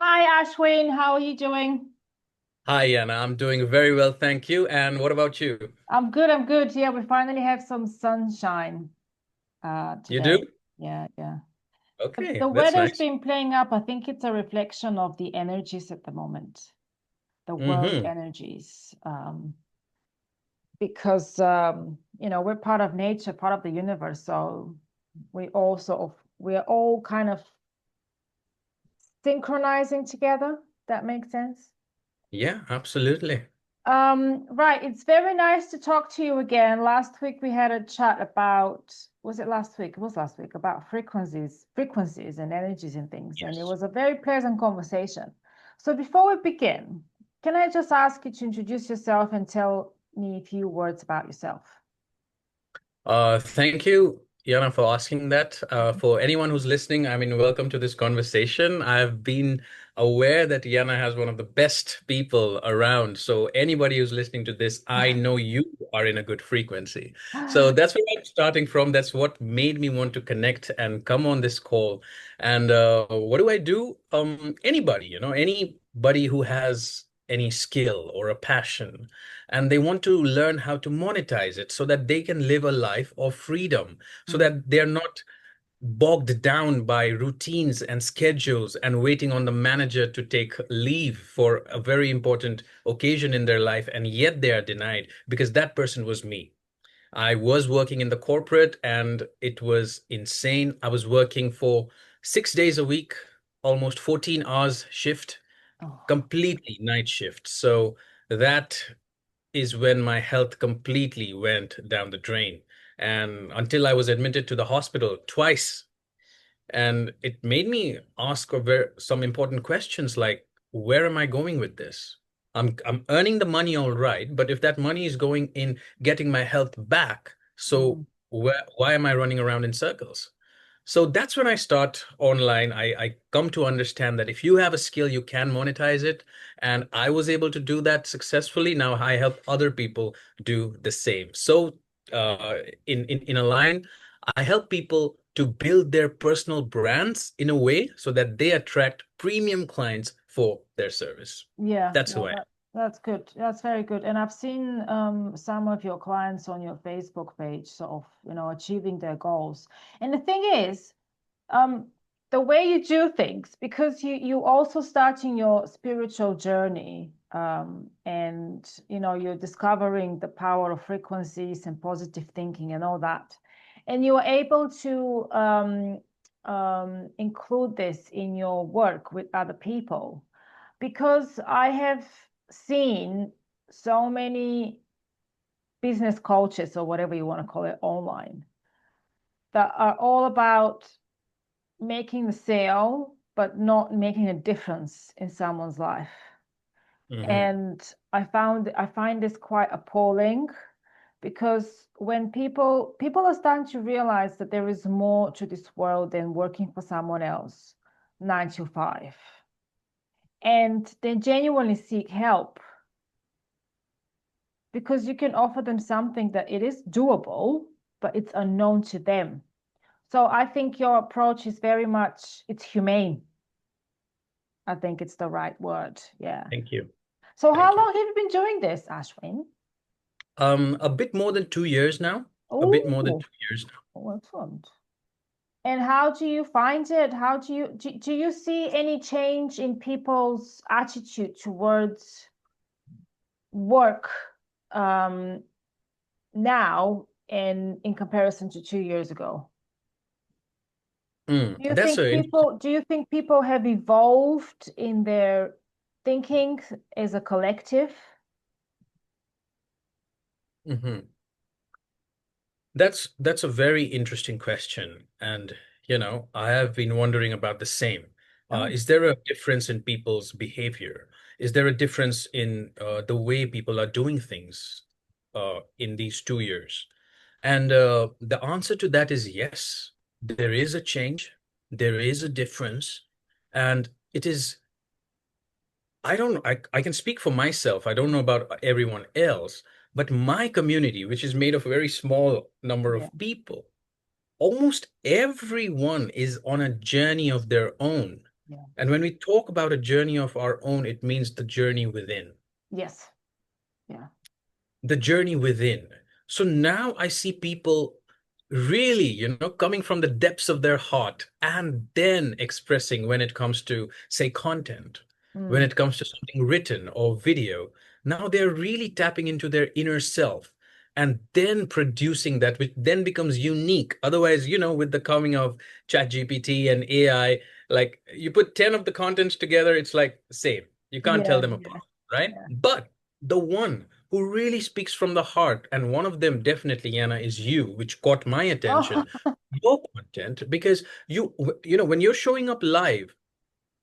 Hi, Ashwin. How are you doing? Hi, Yana. I'm doing very well, thank you. And what about you? I'm good. I'm good. Yeah, we finally have some sunshine You do? today. Yeah, yeah. The Okay, that's weather's nice. been playing up. I think it's a reflection of the energies at the moment, the world Mm-hmm. energies. Because we're part of nature, part of the universe. So we're all kind of synchronizing together. That makes sense. Yeah, absolutely. Right. It's very nice to talk to you again. Last week we had a chat about, was it last week? It was last week about frequencies and energies and things. And it Yes. was a very pleasant conversation. So before we begin, can I just ask you to introduce yourself and tell me a few words about yourself? Thank you, Yana, for asking that. For anyone who's listening, I mean, welcome to this conversation. I've been aware that Yana has one of the best people around. So anybody who's listening to this, I know you are in a good frequency. So that's where I'm starting from. That's what made me want to connect and come on this call. And what do I do? Anybody, anybody who has any skill or a passion and they want to learn how to monetize it so that they can live a life of freedom, so Mm. that they're not bogged down by routines and schedules and waiting on the manager to take leave for a very important occasion in their life, and yet they are denied because that person was me. I was working in the corporate and it was insane. I was working for 6 days a week, almost 14 hours shift, Oh, completely night shift. So that is when my health completely went down the drain. And until I was admitted to the hospital twice, and it made me ask some important questions like, where am I going with this? I'm earning the money all right, but if that money is going in getting my health back, so mm. why am I running around in circles? So that's when I start online. I come to understand that if you have a skill, you can monetize it. And I was able to do that successfully. Now I help other people do the same. So in a line, I help people to build their personal brands in a way so that they attract premium clients for their service. Yeah, That's who no, I am. that's good. That's very good. And I've seen some of your clients on your Facebook page sort of, achieving their goals. And the thing is, um, the way you do things, because you also starting your spiritual journey, and you're discovering the power of frequencies and positive thinking and all that, and you're able to include this in your work with other people, because I have seen so many business coaches or whatever you want to call it online that are all about making the sale but not making a difference in someone's life. Hmm. And I find this quite appalling, because when people are starting to realize that there is more to this world than working for someone else 9 to 5, and they genuinely seek help, because you can offer them something that it is doable, but it's unknown to them. So I think your approach is very much, it's humane. I think it's the right word. Yeah. Thank you. So how Thank you. long have you been doing this, Ashwin? A bit more than 2 years now. A bit more than Oh, 2 years now. excellent. And how do you find it? How do you see any change in people's attitude towards work, um, now and in comparison to 2 years ago? That's a Do you think people have evolved in their thinking as a collective? Mhm. That's a very interesting question, and I have been wondering about the same. Oh, Is there a difference in people's behavior? Is there a difference in the way people are doing things in these 2 years? And the answer to that is yes. There is a change, there is a difference, and it is. I don't. I can speak for myself. I don't know about everyone else, but my community, which is made of a very small number yeah. of people, almost everyone is on a journey of their own. Yeah. And when we talk about a journey of our own, it means the journey within. Yes. Yeah. The journey within. So now I see people really, coming from the depths of their heart and then expressing when it comes to, say, content, when Mm. it comes to something written or video. Now they're really tapping into their inner self and then producing that, which then becomes unique. Otherwise, with the coming of ChatGPT and AI, like you put 10 of the contents together, it's like same. You can't tell Yeah. them Yeah. apart, right? Yeah. But the one who really speaks from the heart, and one of them definitely, Yana, is you, which caught my Oh, attention, your content, because when you're showing up live,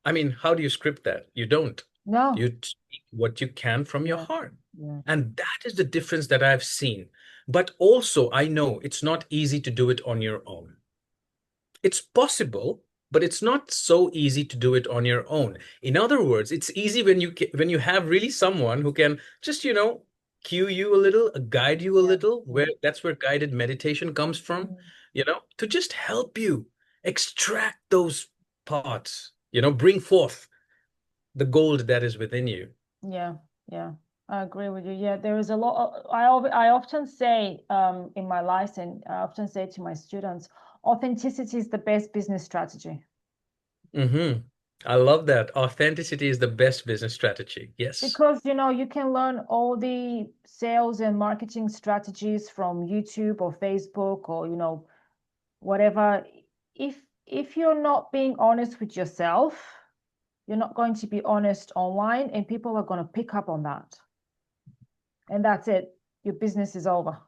I mean, how do you script that? You don't. no. You speak what you can from your Yeah. heart. Yeah. And that is the difference that I've seen. But also, I know it's not easy to do it on your own. It's possible, but it's not so easy to do it on your own. In other words, it's easy when you have really someone who can just, cue you a little, guide you a Yeah. little, Yeah. where that's where guided meditation comes from, Mm. to just help you extract those parts, bring forth the gold that is within you. Yeah. Yeah. I agree with you. Yeah, there is a lot. I often say in my license, I often say to my students, authenticity is the best business strategy. Hmm. I love that. Authenticity is the best business strategy. Yes. Because you can learn all the sales and marketing strategies from YouTube or Facebook or whatever. If you're not being honest with yourself, you're not going to be honest online, and people are going to pick up on that. And that's it. Your business is over.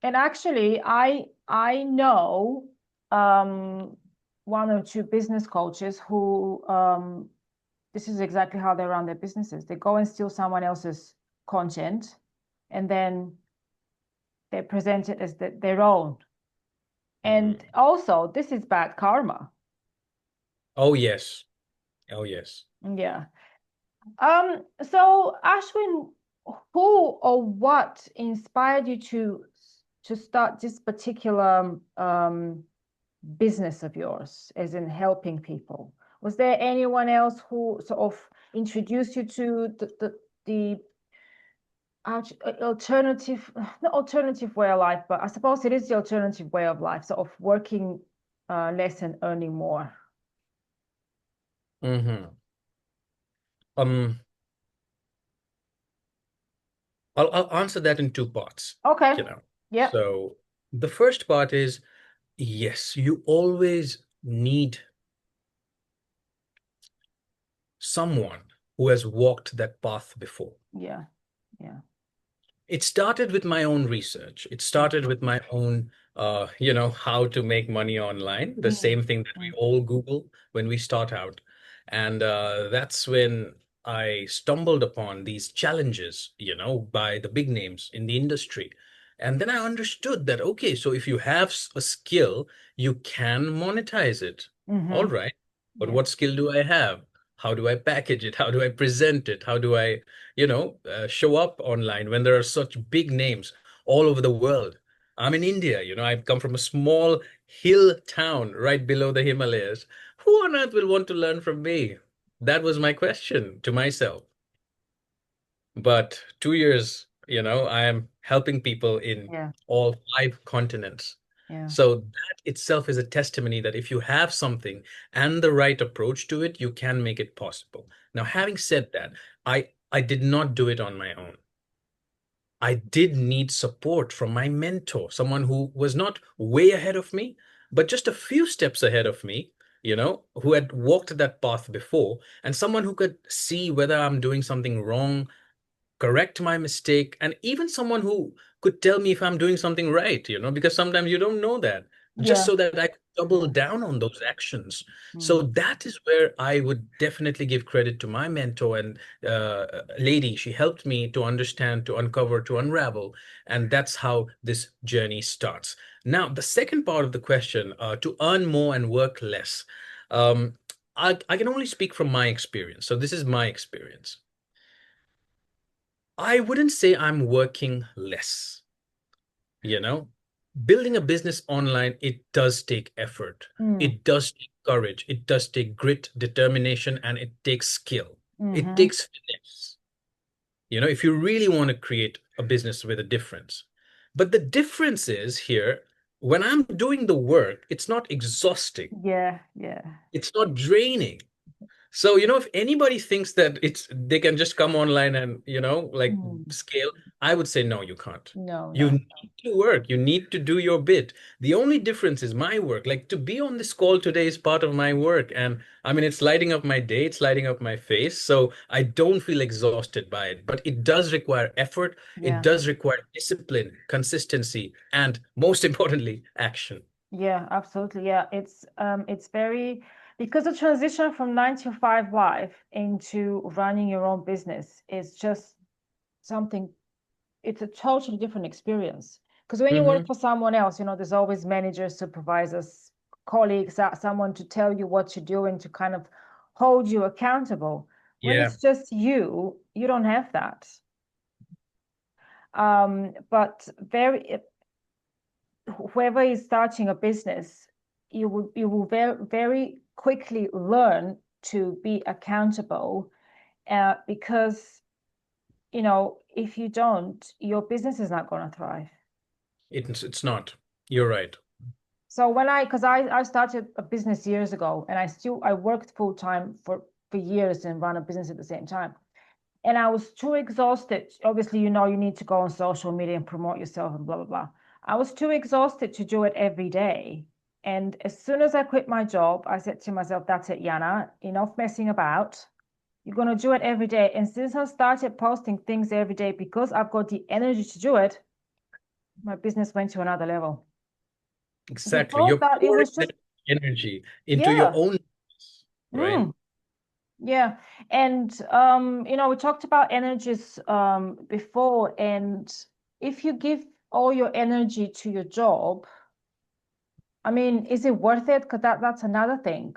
And actually, I know um, one or two business coaches who this is exactly how they run their businesses. They go and steal someone else's content, and then they present it as their own. And Mm. also, this is bad karma. Oh, yes. Oh, yes. Yeah. So Ashwin, who or what inspired you to start this particular business of yours, as in helping people? Was there anyone else who sort of introduced you to the alternative, not alternative way of life, but I suppose it is the alternative way of life, sort of working less and earning more? Hmm. Um, I'll answer that in two parts, Okay. you know. Yep. So the first part is yes, you always need someone who has walked that path before. Yeah. Yeah. It started with my own research. It Mm. started with my own, how to make money online, the Mm. same thing that we Mm. all Google when we start out. And that's when I stumbled upon these challenges, by the big names in the industry. And then I understood that, okay, so if you have a skill, you can monetize it. All Mm-hmm. right. But Yeah. what skill do I have? How do I package it? How do I present it? How do I show up online when there are such big names all over the world? I'm in India, I've come from a small hill town right below the Himalayas. Who on earth will want to learn from me? That was my question to myself. But 2 years, I am helping people in Yeah. all five continents. Yeah. So that itself is a testimony that if you have something and the right approach to it, you can make it possible. Now, having said that, I did not do it on my own. I did need support from my mentor, someone who was not way ahead of me, but just a few steps ahead of me, who had walked that path before, and someone who could see whether I'm doing something wrong, correct my mistake, and even someone who could tell me if I'm doing something right, because sometimes you don't know that, just Yeah. so that I could double Yeah. down on those actions. So Mm. that is where I would definitely give credit to my mentor and lady. She helped me to understand, to uncover, to unravel, and that's how this journey starts. Now, the second part of the question, to earn more and work less. Um, I can only speak from my experience. So this is my experience. I wouldn't say I'm working less, you know. building a business online, it does take effort. Mm, It does take courage. It does take grit, determination, and it takes skill. It mm-hmm. takes finesse. If you really want to create a business with a difference. But the difference is here, when I'm doing the work, it's not exhausting. Yeah, yeah. It's not draining. So, if anybody thinks that they can just come online and, like Mm. scale, I would say no, you can't. No, You no. need to work. You need to do your bit. The only difference is my work. Like to be on this call today is part of my work. And I mean, it's lighting up my day, it's lighting up my face. So I don't feel exhausted by it. But it does require effort. It Yeah. does require discipline, consistency, and most importantly, action. Yeah, absolutely. Yeah, it's very because the transition from 9 to 5 life into running your own business is just something, it's a totally different experience. Because when you work Hmm. for someone else, there's always managers, supervisors, colleagues, someone to tell you what to do and to kind of hold you accountable. When Yeah. it's just you, you don't have that. But whoever is starting a business, you will very quickly learn to be accountable, because if you don't, your business is not going to thrive. It's not. You're right. So because I started a business years ago, and I worked full time for years and run a business at the same time. And I was too exhausted. Obviously, you need to go on social media and promote yourself and blah, blah, blah. I was too exhausted to do it every day. And as soon as I quit my job, I said to myself, that's it, Yana, enough messing about. You're going to do it every day. And since I started posting things every day, because I've got the energy to do it, my business went to another level. Exactly. Before You're that, it pouring was just, that energy into your yeah. own, right? Mm. Yeah, and we talked about energies before, and if you give all your energy to your job, I mean, is it worth it? Because that's another thing.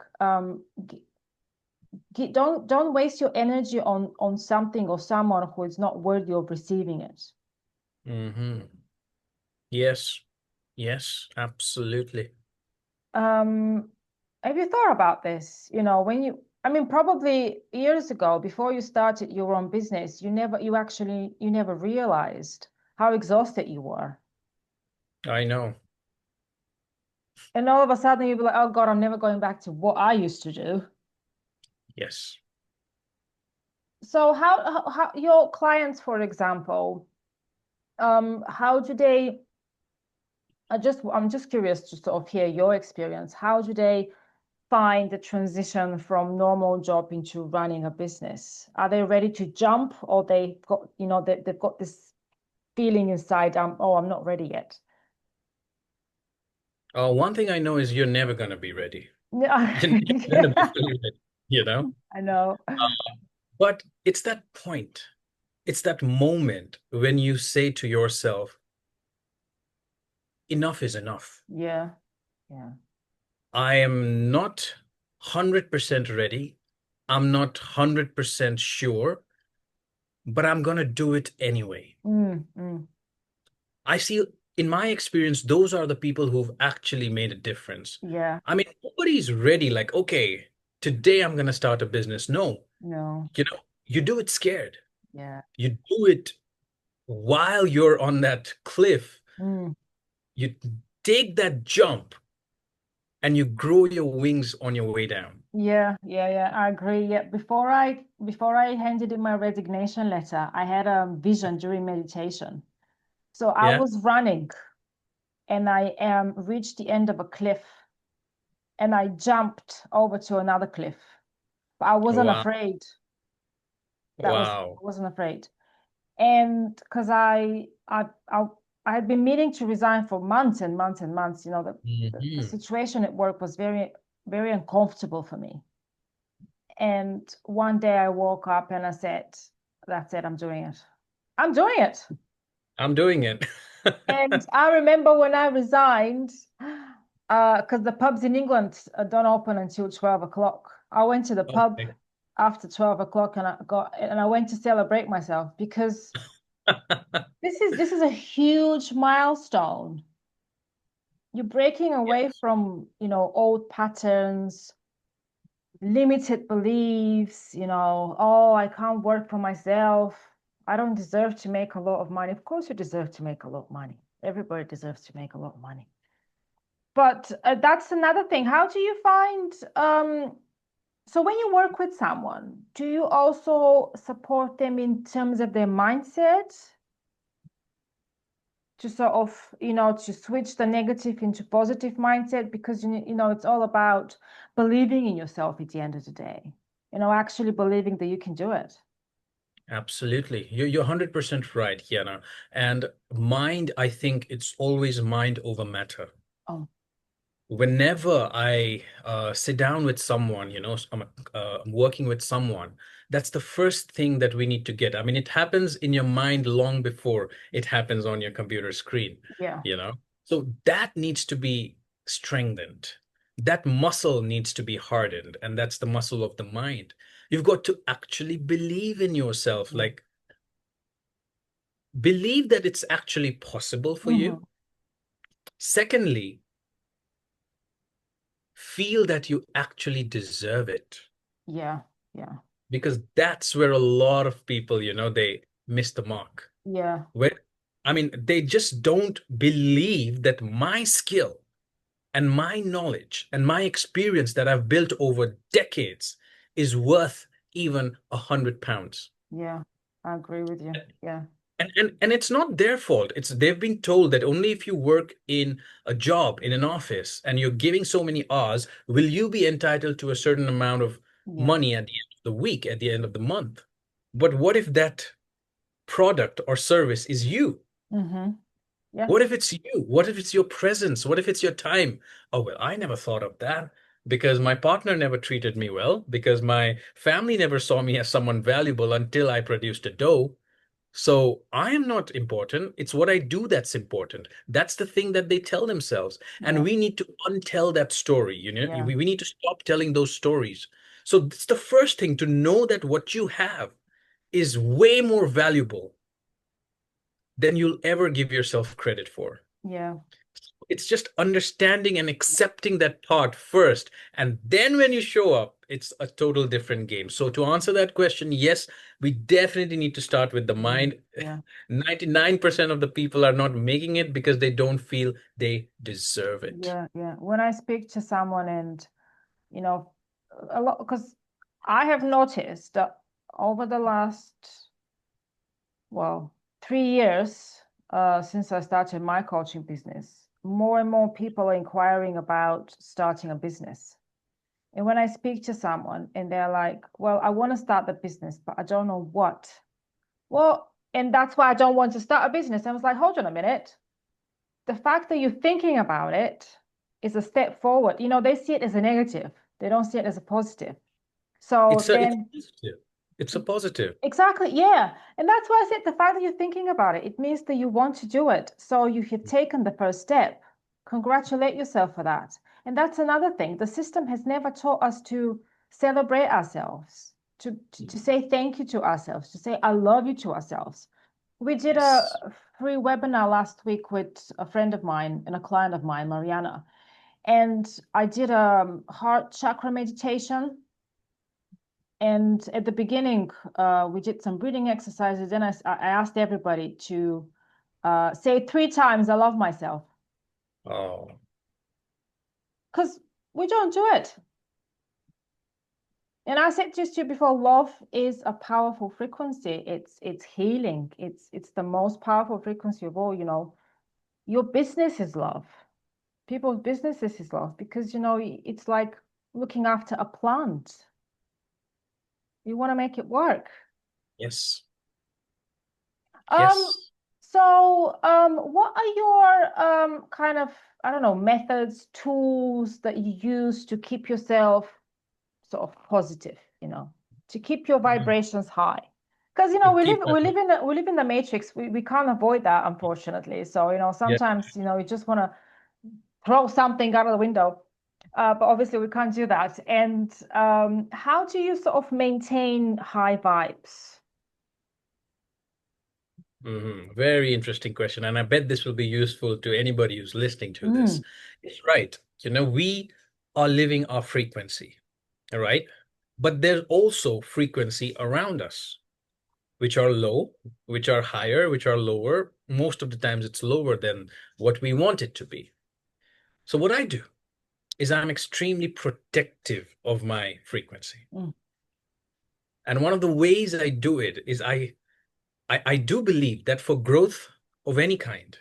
Don't waste your energy on something or someone who is not worthy of receiving it. Hmm. Yes. Yes, absolutely. Um, have you thought about this? I mean, probably years ago, before you started your own business, you never realized how exhausted you were. I know. And all of a sudden you'll be like, oh God, I'm never going back to what I used to do. Yes. So how your clients, for example, how do they, I'm just curious to sort of hear your experience. How do they find the transition from normal job into running a business? Are they ready to jump, or they've got this feeling inside, oh, I'm not ready yet? One thing I know is you're never going to be ready. Yeah, You're never going to be yeah, fully ready, you know? I know. But it's that point, it's that moment when you say to yourself, enough is enough. Yeah, yeah. I am not 100% ready. I'm not 100% sure, but I'm going to do it anyway. Mm, mm, I see, in my experience, those are the people who've actually made a difference. yeah, I mean, nobody's ready, like, okay, today I'm going to start a business. No, no, you do it scared. yeah. You do it while you're on that cliff. Mm. You take that jump and you grow your wings on your way down. Yeah, yeah, yeah, I agree. Yeah, before I handed in my resignation letter, I had a vision during meditation. So I Yeah. was running, and I reached the end of a cliff, and I jumped over to another cliff. But I wasn't Wow. afraid. I Wow. wasn't afraid. And because I had been meaning to resign for months and months and months, the Hmm. situation at work was very, very uncomfortable for me. And one day I woke up and I said, that's it, I'm doing it. I'm doing it. I'm doing it. And I remember when I resigned, because the pubs in England don't open until 12 o'clock. I went to the pub Okay. after 12 o'clock, and I went to celebrate myself, because this is a huge milestone. You're breaking away from, old patterns, limited beliefs, oh, I can't work for myself. I don't deserve to make a lot of money. Of course, you deserve to make a lot of money. Everybody deserves to make a lot of money. But that's another thing. How do you find, so when you work with someone, do you also support them in terms of their mindset to sort of, to switch the negative into positive mindset? Because, it's all about believing in yourself at the end of the day, actually believing that you can do it. Absolutely. You're 100% right, Yana. And mind, I think it's always mind over matter. Oh, Whenever I sit down with someone, I'm working with someone, that's the first thing that we need to get. I mean, it happens in your mind long before it happens on your computer screen, yeah. you know? So that needs to be strengthened. That muscle needs to be hardened, and that's the muscle of the mind. You've got to actually believe in yourself, Yeah. like believe that it's actually possible for Hmm. you. Secondly, feel that you actually deserve it. Yeah. Yeah. Because that's where a lot of people, they miss the mark. Yeah. Where, I mean, they just don't believe that my skill and my knowledge and my experience that I've built over decades is worth even £100. Yeah. I agree with you. Yeah. And it's not their fault. It's they've been told that only if you work in a job in an office and you're giving so many hours, will you be entitled to a certain amount of Yeah. money at the end of the week, at the end of the month. But what if that product or service is you? Mm-hmm. Yeah. What if it's you? What if it's your presence? What if it's your time? Oh, well, I never thought of that because my partner never treated me well, because my family never saw me as someone valuable until I produced a dough. So I am not important. It's what I do that's important. That's the thing that they tell themselves. And Yeah. we need to untell that story. Yeah. We need to stop telling those stories. So it's the first thing to know that what you have is way more valuable than you'll ever give yourself credit for. Yeah. It's just understanding and accepting that thought first. And then when you show up, it's a total different game. So to answer that question, yes, we definitely need to start with the Yeah. mind. Yeah. 99% of the people are not making it because they don't feel they deserve it. Yeah. Yeah. When I speak to someone and, you know, a lot, because I have noticed that over the last, well, 3 years, since I started my coaching business, more and more people are inquiring about starting a business. And when I speak to someone and they're like, well, I want to start the business, but I don't know what. Well, and that's why I don't want to start a business. I was like, hold on a minute. The fact that you're thinking about it is a step forward. They see it as a negative. They don't see it as a positive. So It's then, positive. It's a positive. exactly, yeah. And that's why I said the fact that you're thinking about it, it means that you want to do it. So you have taken the first step. Congratulate yourself for that. And that's another thing. The system has never taught us to celebrate ourselves, to say thank you to ourselves, to say I love you to ourselves. We did Yes. a free webinar last week with a friend of mine and a client of mine, Mariana. And I did a heart chakra meditation. And at the beginning, we did some breathing exercises. Then I asked everybody to say 3 times, I love myself. Oh, Because we don't do it. And I said just to you before, love is a powerful frequency. It's healing. It's the most powerful frequency of all, Your business is love. People's businesses is love because it's like looking after a plant. You want to make it work. yes. Um, Yes. what are your kind of, I don't know, methods, tools that you use to keep yourself sort of positive, to keep your vibrations high? Because To we live keep my we live in we live in the matrix. We can't avoid that, unfortunately. So, yeah. sometimes, you just want to throw something out of the window. But obviously we can't do that. And how do you sort of maintain high vibes? Very interesting question. And I bet this will be useful to anybody who's listening to this. Mm, It's right. We are living our frequency, all right? But there's also frequency around us, which are low, which are higher, which are lower. Most of the times it's lower than what we want it to be. So what I do is I'm extremely protective of my frequency. mm, And one of the ways I do it is I do believe that for growth of any kind,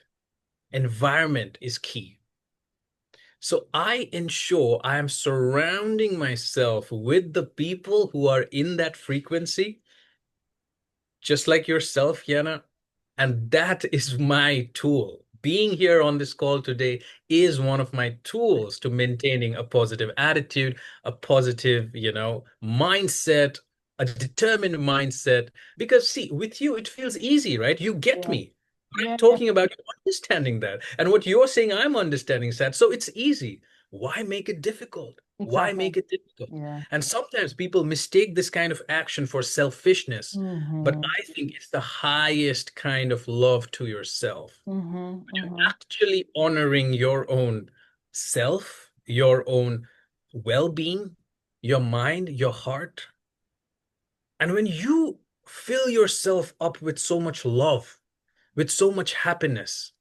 environment is key. So I ensure I am surrounding myself with the people who are in that frequency, just like yourself, Yana. And that is my tool. Being here on this call today is one of my tools to maintaining a positive attitude, a positive, mindset, a determined mindset. Because see, with you, it feels easy, right? You get yeah, me. What I'm yeah, talking about, you're understanding that. And what you're saying, I'm understanding that. So it's easy. Why make it difficult? Why exactly. make it difficult? Yeah. And sometimes people mistake this kind of action for selfishness, but Mm-hmm. I think it's the highest kind of love to yourself. Mm-hmm. You're Mm-hmm. actually honoring your own self, your own well-being, your mind, your heart. And when you fill yourself up with so much love, with so much happiness,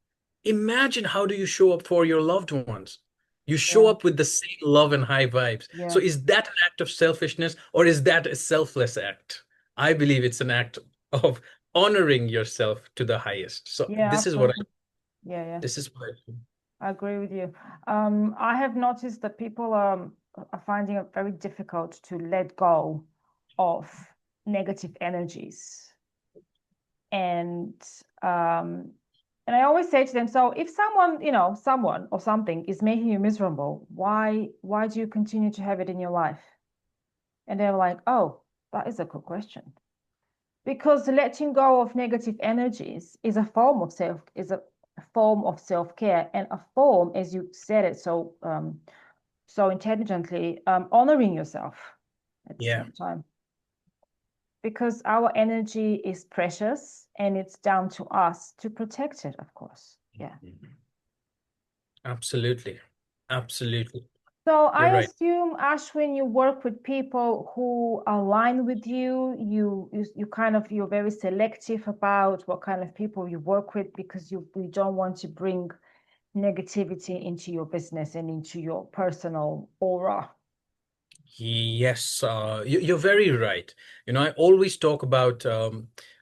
imagine how do you show up for your loved ones? You show Yeah. up with the same love and high vibes. So Yeah. is that an act of selfishness or is that a selfless act? I believe it's an act of honoring yourself to the highest. So Yeah, absolutely. Yeah, yeah. this is what I do. I agree with you. I have noticed that people are finding it very difficult to let go of negative energies. And um, and I always say to them, so if someone, someone or something is making you miserable, why do you continue to have it in your life? And they're like, oh, that is a good question. Because letting go of negative energies is a form of self-care and a form, as you said it so intelligently, honoring yourself at the Yeah. same time, because our energy is precious and it's down to us to protect it, of course. Yeah. Mhm. Absolutely. Absolutely. So You're I right. assume, Ashwin, you work with people who align with you. You kind of, you're very selective about what kind of people you work with, because you don't want to bring negativity into your business and into your personal aura. Yes, you're very right. I always talk about,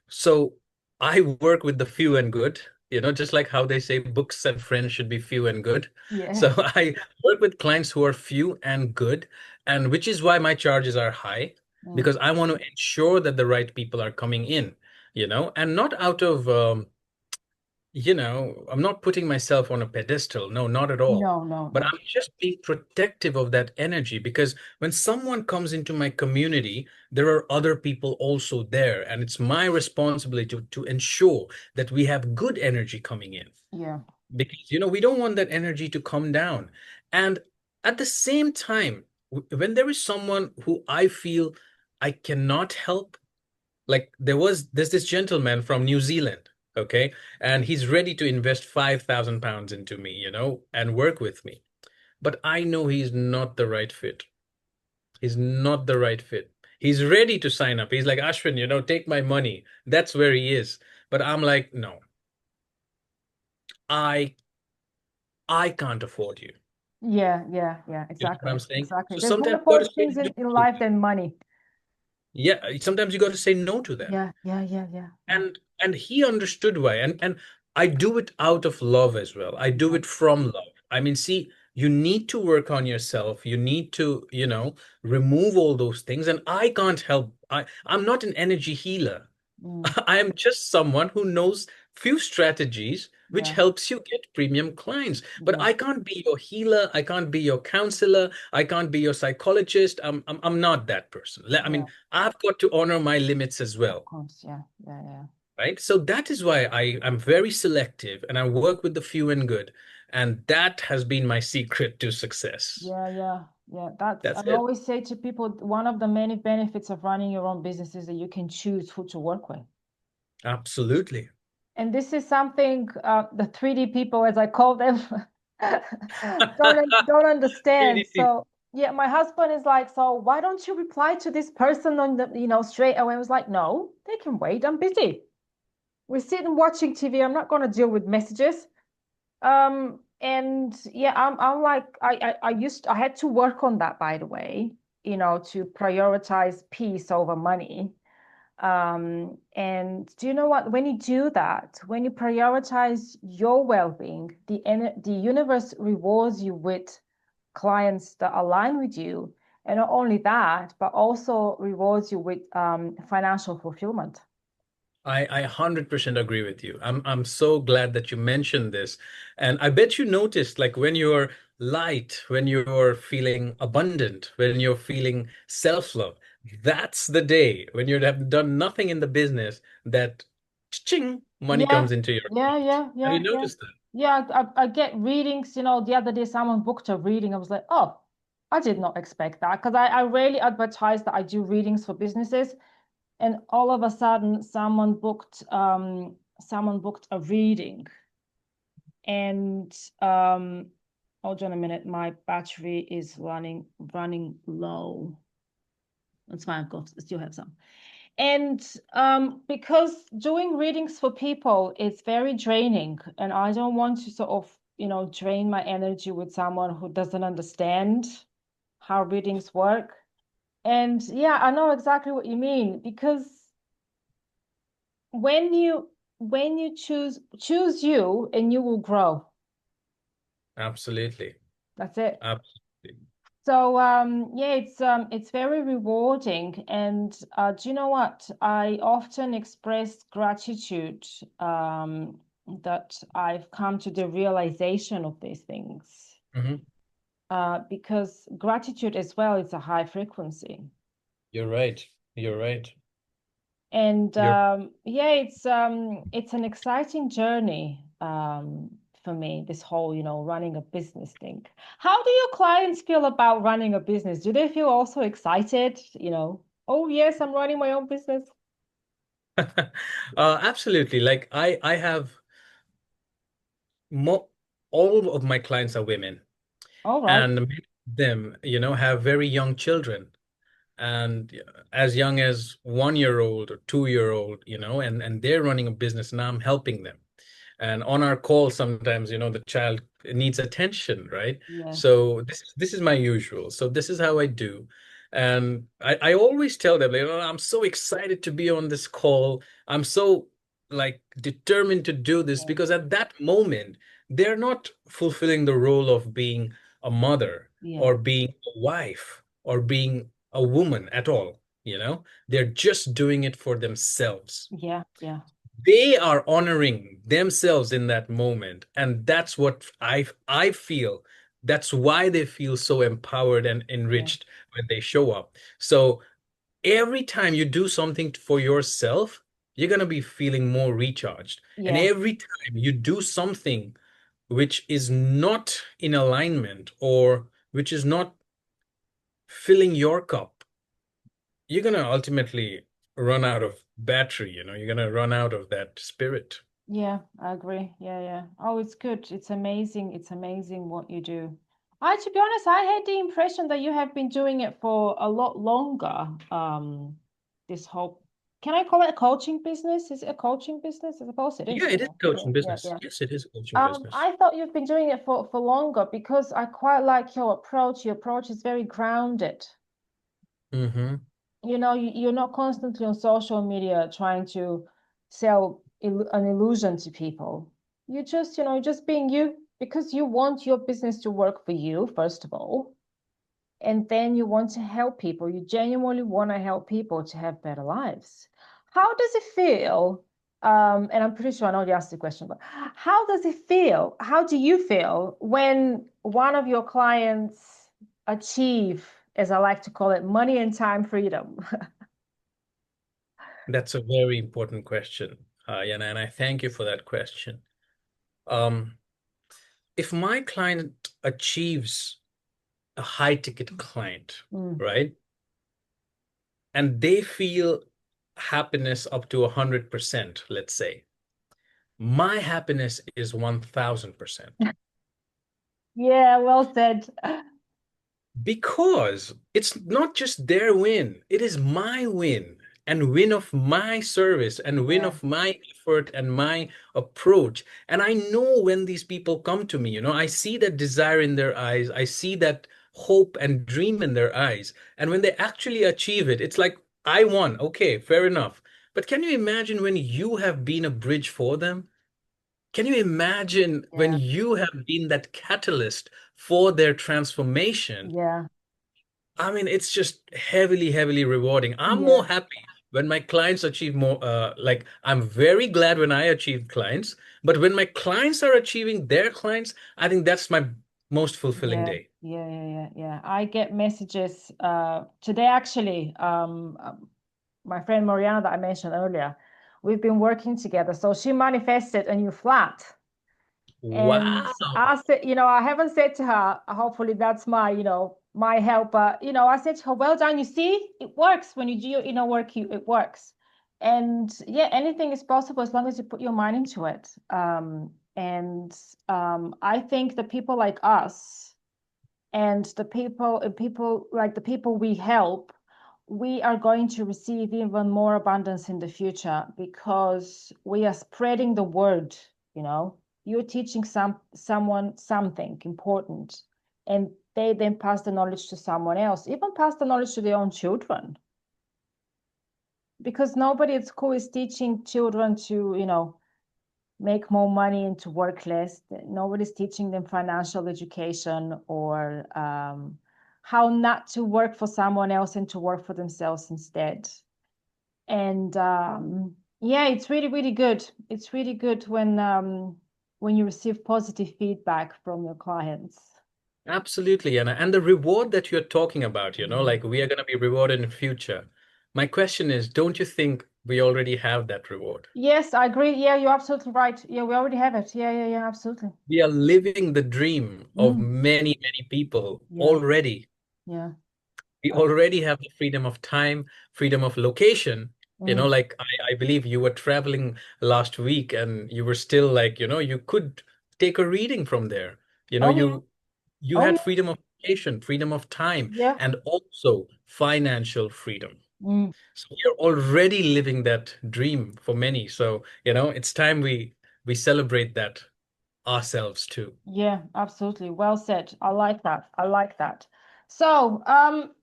so I work with the few and good, just like how they say books and friends should be few and good. Yeah. So I work with clients who are few and good, and which is why my charges are high, Mm. because I want to ensure that the right people are coming in, and not out of, I'm not putting myself on a pedestal. No, not at all. No, no, But no. I'm just being protective of that energy because when someone comes into my community, there are other people also there. And it's my responsibility to ensure that we have good energy coming in Yeah. because, we don't want that energy to come down. And at the same time, when there is someone who I feel I cannot help, like there's this gentleman from New Zealand, okay, and he's ready to invest 5,000 pounds into me, and work with me, but I know he's not the right fit. He's not the right fit. He's ready to sign up. He's like, Ashwin, take my money. That's where he is. But I'm like, no, i I can't afford you. Yeah, yeah, yeah, You know what exactly. I'm saying? Exactly. So There's more sometimes you got to important say things no in to life that. than money. Yeah, sometimes you got to say no to that. Yeah, yeah, yeah, yeah, yeah, And he understood why, and I do it out of love as well. I do yeah, it from love. I mean, see, you need to work on yourself. You need to, remove all those things, and I can't help. I'm not an energy healer. mm, I am just someone who knows few strategies which yeah, helps you get premium clients, but yeah, I can't be your healer. I can't be your counselor. I can't be your psychologist. I'm not that person. I yeah, mean, I've got to honor my limits as of well, course. Yeah, yeah, yeah. right? So that is why I'm very selective and I work with the few and good. And that has been my secret to success. Yeah, yeah, yeah. That's, I That's it. always say to people, one of the many benefits of running your own business is that you can choose who to work with. Absolutely. And this is something the 3D people, as I call them, don't understand. ADT. So yeah, my husband is like, so why don't you reply to this person on the, straight away? I was like, no, they can wait. I'm busy. We're sitting watching TV. I'm not going to deal with messages. And yeah, I'm like, I had to work on that, by the way, to prioritize peace over money. And do you know what? When you do that, when you prioritize your well-being, the universe rewards you with clients that align with you. And not only that, but also rewards you with financial fulfillment. I 100% agree with you. I'm so glad that you mentioned this. And I bet you noticed like when you're light, when you're feeling abundant, when you're feeling self-love, that's the day when you have done nothing in the business that ching, money Yeah, comes into your yeah, account. yeah, Have yeah, you yeah. noticed that? Yeah, I get readings, the other day someone booked a reading. I was like, oh, I did not expect that because I rarely advertise that I do readings for businesses. And all of a sudden someone booked a reading. And hold on a minute, my battery is running low. That's fine, I still have some. And because doing readings for people is very draining, and I don't want to sort of, drain my energy with someone who doesn't understand how readings work. And yeah, I know exactly what you mean because when you choose you and you will grow. Absolutely. That's it. Absolutely. So yeah, it's very rewarding. And do you know what? I often express gratitude that I've come to the realization of these things. Mhm. Because gratitude as well is a high frequency. You're right. You're right. And You're yeah, it's an exciting journey for me, this whole, running a business thing. How do your clients feel about running a business? Do they feel also excited? Oh yes, I'm running my own business. absolutely. Like I have mo all of my clients are women, All right. and many of them, have very young children, and as young as 1 year old or 2 year old, and they're running a business, and I'm helping them. And on our call, sometimes, the child needs attention, right? Yes. So this is my usual. So this is how I do. And I always tell them, I'm so excited to be on this call. I'm so like determined to do this Yeah. because at that moment, they're not fulfilling the role of being a mother Yeah. or being a wife or being a woman at all. They're just doing it for themselves. Yeah. Yeah. They are honoring themselves in that moment, and that's what I feel. That's why they feel so empowered and Yeah. enriched when they show up. So every time you do something for yourself, you're going to be feeling more recharged. And Yeah. every time you do something which is not in alignment or which is not filling your cup, you're going to ultimately run out of battery, you're going to run out of that spirit. Yeah, I agree. Yeah, yeah. Oh, it's good. It's amazing. It's amazing what you do. To be honest, I had the impression that you have been doing it for a lot longer. This whole, can I call it a coaching business? Is it a coaching business? I suppose it is. Yeah, it is Yeah, coaching yeah, business. yeah. Yes, it is coaching business. I thought you've been doing it for longer because I quite like your approach. Your approach is very grounded. Mm-hmm. You're not constantly on social media trying to sell an illusion to people. You just being you because you want your business to work for you, first of all, and then you want to help people. You genuinely want to help people to have better lives. How does it feel? And I'm pretty sure I know you asked the question, but how does it feel? How do you feel when one of your clients achieve, as I like to call it, money and time freedom? That's a very important question, Yana, and I thank you for that question. Um, if my client achieves a high ticket client, Mm, right, and they feel happiness up to 100%, let's say, My happiness is 1000%. Yeah, well said. Because it's not just their win, it is my win and win of my service and win Yeah, of my effort and my approach. And I know when these people come to me, I see that desire in their eyes, I see that hope and dream in their eyes. And when they actually achieve it, it's like, I won. Okay, fair enough. But can you imagine when you have been a bridge for them? Can you imagine when yeah, you have been that catalyst for their transformation? yeah, I mean, it's just heavily, heavily rewarding. I'm yeah, more happy when my clients achieve more. Like, I'm very glad when I achieve clients, but when my clients are achieving their clients, I think that's my most fulfilling yeah, day. yeah. I get messages today actually. My friend Mariana that I mentioned earlier, we've been working together. So she manifested a new flat. And Wow. I said, I haven't said to her, hopefully that's my, my helper. I said to her, well done. You see, it works when you do your inner work, it works. And yeah, anything is possible as long as you put your mind into it. And I think the people like us and the people like the people we help, we are going to receive even more abundance in the future because we are spreading the word. You're teaching someone something important, and they then pass the knowledge to someone else, even pass the knowledge to their own children, because nobody at school is teaching children to make more money and to work less. Nobody's teaching them financial education or how not to work for someone else and to work for themselves instead. And yeah, it's really, really good. It's really good when you receive positive feedback from your clients. Absolutely, Anna. And the reward that you're talking about, Mm. like we are going to be rewarded in future. My question is, don't you think we already have that reward? Yes, I agree. Yeah, you're absolutely right. Yeah, we already have it. Yeah, absolutely. We are living the dream of Mm. many, many people Yeah, already. yeah. We Uh, already have the freedom of time, freedom of location. mm. Like I believe you were traveling last week and you were still like, you could take a reading from there. You know, Oh yeah. you you Oh had yeah. freedom of location, freedom of time, Yeah. and also financial freedom. Mm. So you're already living that dream for many. So, it's time we celebrate that ourselves too. Yeah, absolutely. Well said. I like that. I like that. So,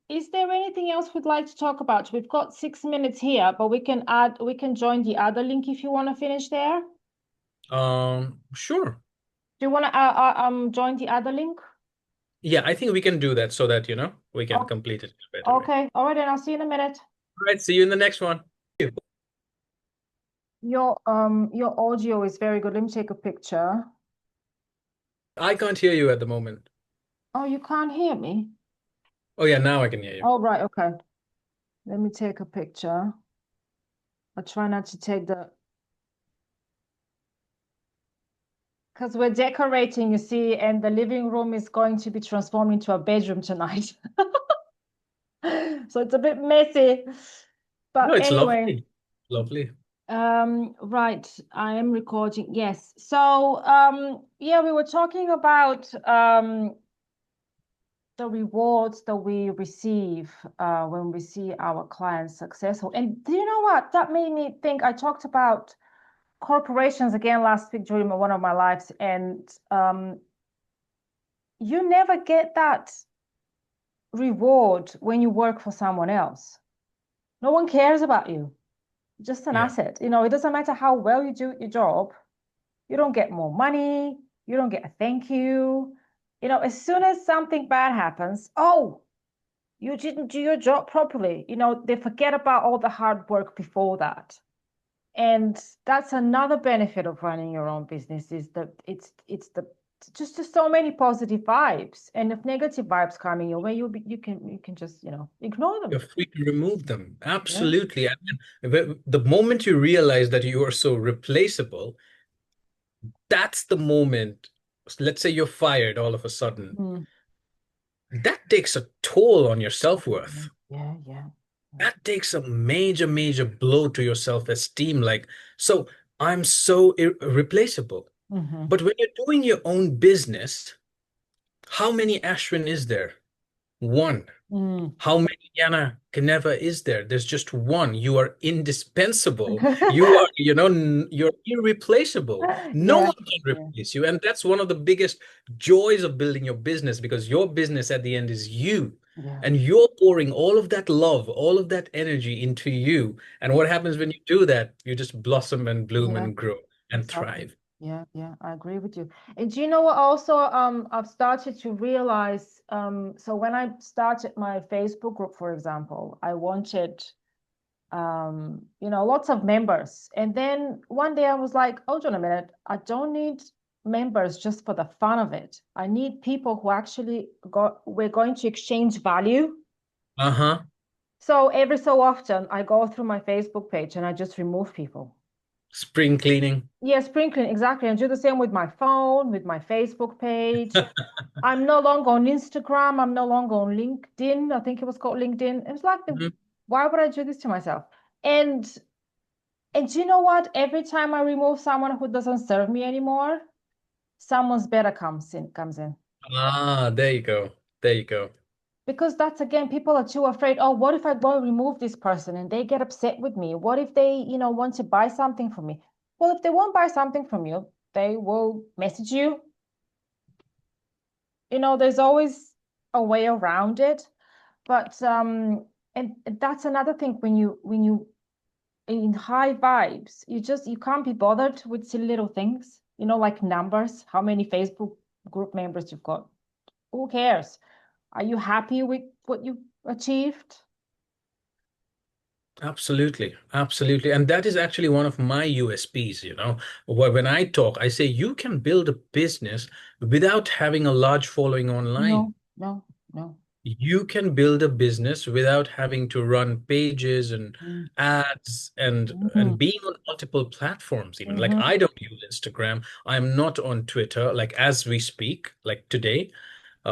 is there anything else we'd like to talk about? We've got 6 minutes here, but we can join the other link if you want to finish there. Sure. Do you want to join the other link? Yeah, I think we can do that so that, we can Oh, complete it in a better way. okay. All right, then I'll see you in a minute. All right, see you in the next one. Your audio is very good. Let me take a picture. I can't hear you at the moment. Oh, you can't hear me? Oh yeah, now I can hear you. Oh, right, okay. Let me take a picture. I'll try not to take the because we're decorating, you see, and the living room is going to be transformed into a bedroom tonight. So it's a bit messy. No, But it's anyway, lovely. Lovely. right, I am recording. Yes. So yeah, we were talking about the rewards that we receive when we see our clients successful. And do you know what? That made me think. I talked about corporations again last week during one of my lives, and you never get that reward when you work for someone else. No one cares about you. Just an Yeah. asset. It doesn't matter how well you do your job. You don't get more money. You don't get a thank you. As soon as something bad happens, oh, you didn't do your job properly. They forget about all the hard work before that. And that's another benefit of running your own business is that it's the just so many positive vibes. And if negative vibes coming your way, you can just, ignore You're them. free to remove them. Yeah. Absolutely. And the moment you realize that you are so replaceable, that's the moment. Let's say you're fired all of a sudden. Mm. That takes a toll on your Oh, self-worth. yeah. That takes a major, major blow to your self-esteem. Like, so I'm so irreplaceable. Mm-hmm. But when you're doing your own business, how many Ashwin is there? One. Mm. How many Yana Kaneva is there? There's just one. You are indispensable. You are, you're irreplaceable. No Yeah, one can yeah, replace you. And that's one of the biggest joys of building your business, because your business at the end is you. yeah, And you're pouring all of that love, all of that energy into you. And what happens when you do that? You just blossom and bloom yeah. and grow and Exactly. thrive. Yeah, yeah, I agree with you. And do you know what also I've started to realize so when I started my Facebook group, for example, I wanted lots of members. And then one day I was like, hold on a minute, I don't need members just for the fun of it. I need people who actually we're going to exchange value. Uh-huh. So every so often I go through my Facebook page and I just remove people. Spring cleaning. Yeah, sprinkling, exactly. And do the same with my phone, with my Facebook page. I'm no longer on Instagram. I'm no longer on LinkedIn. I think it was called LinkedIn. It's like Mhm. why would I do this to myself? And and do you know what? Every time I remove someone who doesn't serve me anymore, someone's better comes in. Ah, there you go. There you go. Because that's again, people are too afraid. Oh, what if I go remove this person and they get upset with me? What if they, want to buy something from me? Well, if they won't buy something from you, they will message you. There's always a way around it. But and that's another thing when you in high vibes, you can't be bothered with silly little things, like numbers, how many Facebook group members you've got. Who cares? Are you happy with what you achieved? Absolutely, absolutely. And that is actually one of my USPs, when I talk, I say you can build a business without having a large following online. No, no, no. You can build a business without having to run pages and Mm. ads Mm-hmm. and being on multiple platforms even. Like Mm-hmm. I don't use Instagram. I'm not on Twitter like as we speak, like today.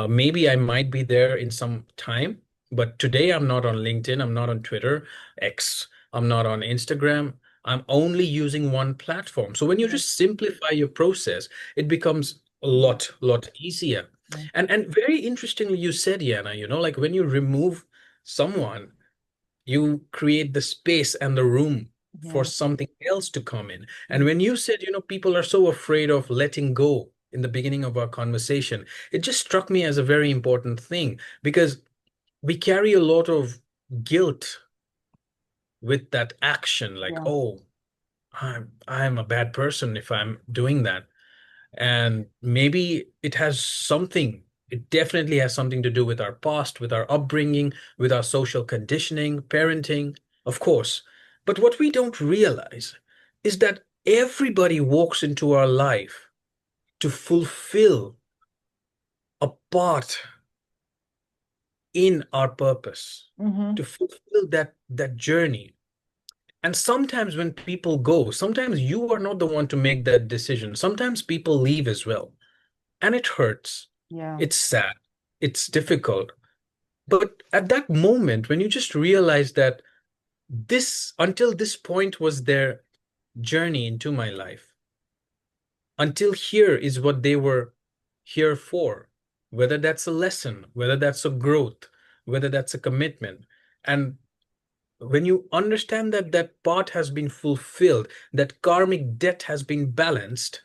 Maybe I might be there in some time, but today I'm not on LinkedIn, I'm not on Twitter, X, I'm not on Instagram. I'm only using one platform. So when you Yeah, just simplify your process, it becomes a yeah, lot easier. yeah, And very interestingly, you said, Yana, like when you remove someone, you create the space and the room for yeah, something else to come in. And yeah, when you said, people are so afraid of letting go in the beginning of our conversation, it just struck me as a very important thing because we carry a lot of guilt with that action, like, yeah, oh, I'm a bad person if I'm doing that. And maybe it definitely has something to do with our past, with our upbringing, with our social conditioning, parenting, of course. But what we don't realize is that everybody walks into our life to fulfill a part in our purpose, mm-hmm. to fulfill that journey. And sometimes when people go, sometimes you are not the one to make that decision. Sometimes people leave as well. And it hurts. Yeah, It's sad. It's difficult. But at that moment, when you just realize that until this point was their journey into my life, until here is what they were here for, whether that's a lesson, whether that's a growth, whether that's a commitment. And when you understand that that part has been fulfilled, that karmic debt has been balanced,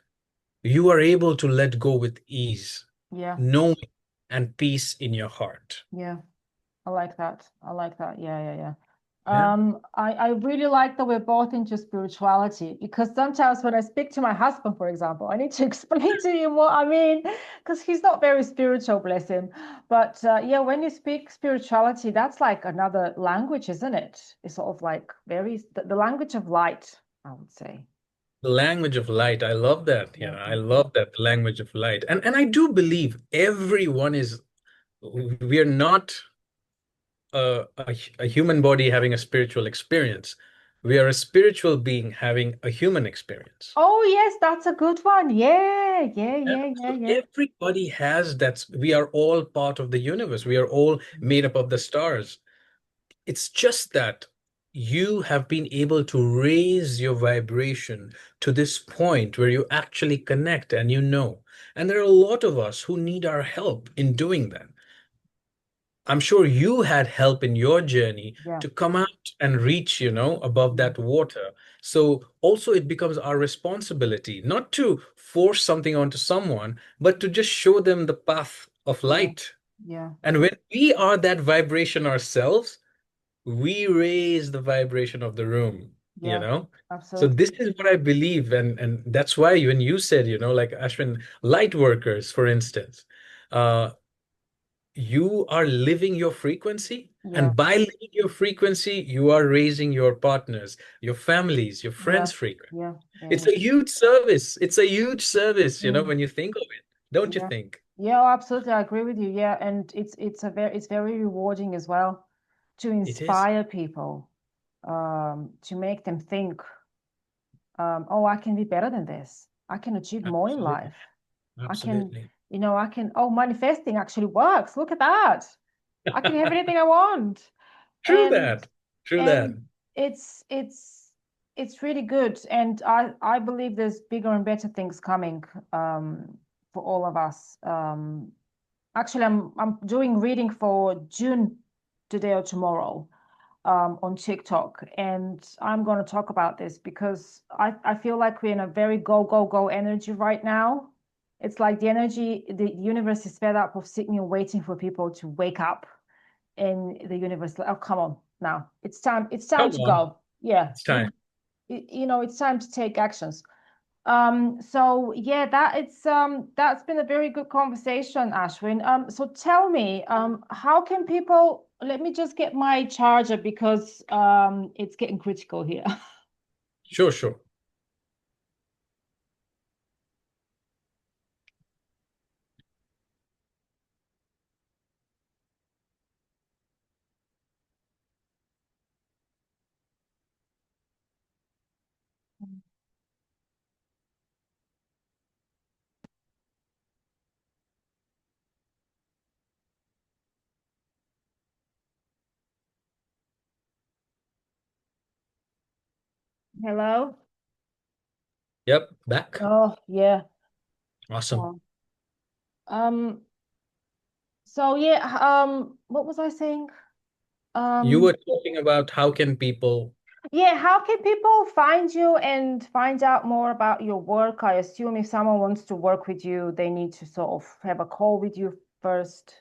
you are able to let go with ease, yeah, knowing and peace in your heart. yeah. I like that. I like that. Yeah, yeah, yeah. Yeah. I really like that we're both into spirituality because sometimes when I speak to my husband, for example, I need to explain to him what I mean because he's not very spiritual, bless him. But yeah, when you speak spirituality, that's like another language, isn't it? It's sort of like the language of light, I would say. The language of light. I love that. Yeah, I yeah, love that, the language of light. And I do believe everyone is, we are not a human body having a spiritual experience. We are a spiritual being having a human experience. oh, yes, that's a good one. Yeah, yeah, Yeah. yeah, yeah, So yeah. everybody has that. We are all part of the universe. We are all made up of the stars. It's just that. you have been able to raise your vibration to this point where you actually connect and you know. And there are a lot of us who need our help in doing that. I'm sure you had help in your journey Yeah, to come out and reach, above yeah, that water. So also it becomes our responsibility not to force something onto someone, but to just show them the path of yeah, light. yeah, And when we are that vibration ourselves, we raise the vibration of the room, you yeah, know? So this absolutely. is what I believe, and that's why when you said, like Ashwin, light workers, for instance, uh, you are living your frequency, Yeah, and by living your frequency, you are raising your partners, your families, your yeah, friends' frequency. yeah, yeah, It's a huge service. It's a huge service, yeah. when you think of it, don't you Yeah. think? Yeah, oh, absolutely. I agree with you. Yeah, and it's very rewarding as well to It is. inspire people, to make them think, oh, I can be better than this. I can achieve more in Absolutely. life. I can, Absolutely. I can, oh, manifesting actually works. Look at that. I can have anything I want. True And that. True that. and it's it's it's really good. And I believe there's bigger and better things coming, for all of us. Actually, I'm doing reading for June today or tomorrow, on TikTok, and I'm going to talk about this because I feel like we're in a very go go go energy right now. It's like the universe is fed up of sitting and waiting for people to wake up, and the universe like, oh, come on now, it's time Come to on. go. Yeah, It's time. it's time to take actions. So yeah, that's been a very good conversation, Ashwin. So tell me, how can people, let me just get my charger because it's getting critical here. Sure, sure. Hello? Yep, back. Oh, yeah. Awesome. Well, um, so yeah, what was I saying? You were Um, talking about how can people. yeah, how can people find you and find out more about your work? I assume if someone wants to work with you, they need to sort of have a call with you first.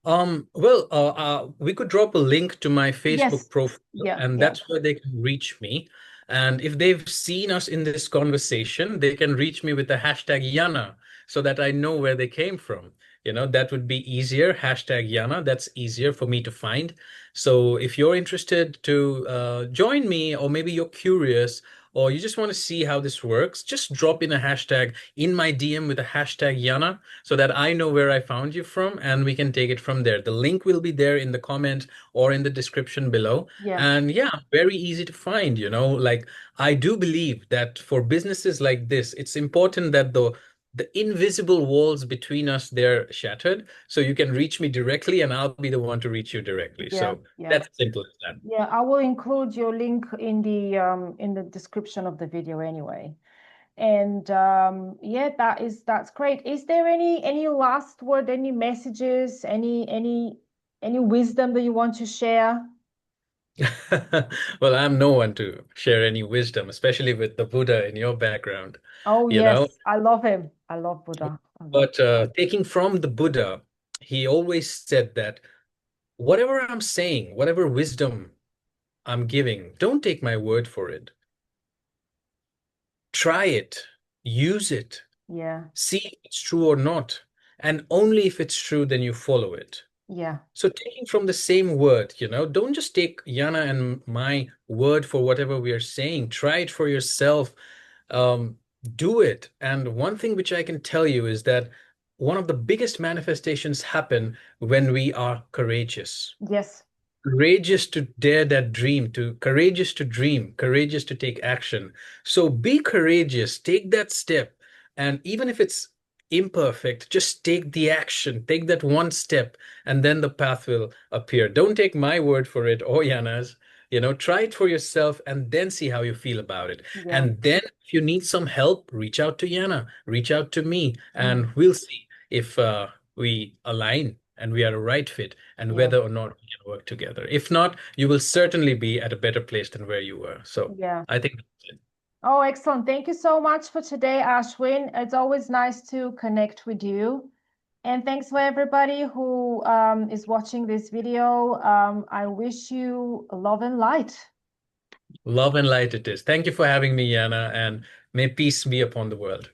We could drop a link to my Facebook Yes. profile, Yeah, and yeah, that's where they can reach me. And if they've seen us in this conversation, they can reach me with the hashtag Yana so that I know where they came from. That would be easier. Hashtag Yana, that's easier for me to find. So if you're interested to join me, or maybe you're curious, or you just want to see how this works, just drop in a hashtag in my DM with a hashtag Yana so that I know where I found you from and we can take it from there. The link will be there in the comment or in the description below. yeah, And yeah, very easy to find, like I do believe that for businesses like this, it's important that the invisible walls between us, they're shattered. So you can reach me directly and I'll be the one to reach you directly. yeah, So yeah. that's simple as that. Yeah, I will include your link in the description of the video anyway. And yeah, that's great. Is there any last word, any messages, any wisdom that you want to share? Well, I'm no one to share any wisdom, especially with the Buddha in your background, Oh you know. yes, I love him. I love Buddha. I love. But taking from the Buddha, he always said that whatever I'm saying, whatever wisdom I'm giving, don't take my word for it. Try it, use it, Yeah, see if it's true or not. And only if it's true, then you follow it. yeah, So taking from the same word, don't just take Yana and my word for whatever we are saying. Try it for yourself. Um, do it. And one thing which I can tell you is that one of the biggest manifestations happen when we are courageous. yes, Courageous to dare that dream, to courageous to dream, courageous to take action. So be courageous, take that step. And even if it's imperfect, just take the action, take that one step, and then the path will appear. Don't take my word for it or Yana's. try it for yourself and then see how you feel about it. Yeah. And then if you need some help, reach out to Yana, reach out to me, and Mm. we'll see if we align and we are a right fit and Yeah. whether or not we can work together. If not, you will certainly be at a better place than where you were. So Yeah. I think that's it. Oh, excellent. Thank you so much for today, Ashwin. It's always nice to connect with you. And thanks for everybody who is watching this video. I wish you love and light. Love and light it is. Thank you for having me, Yana, and may peace be upon the world.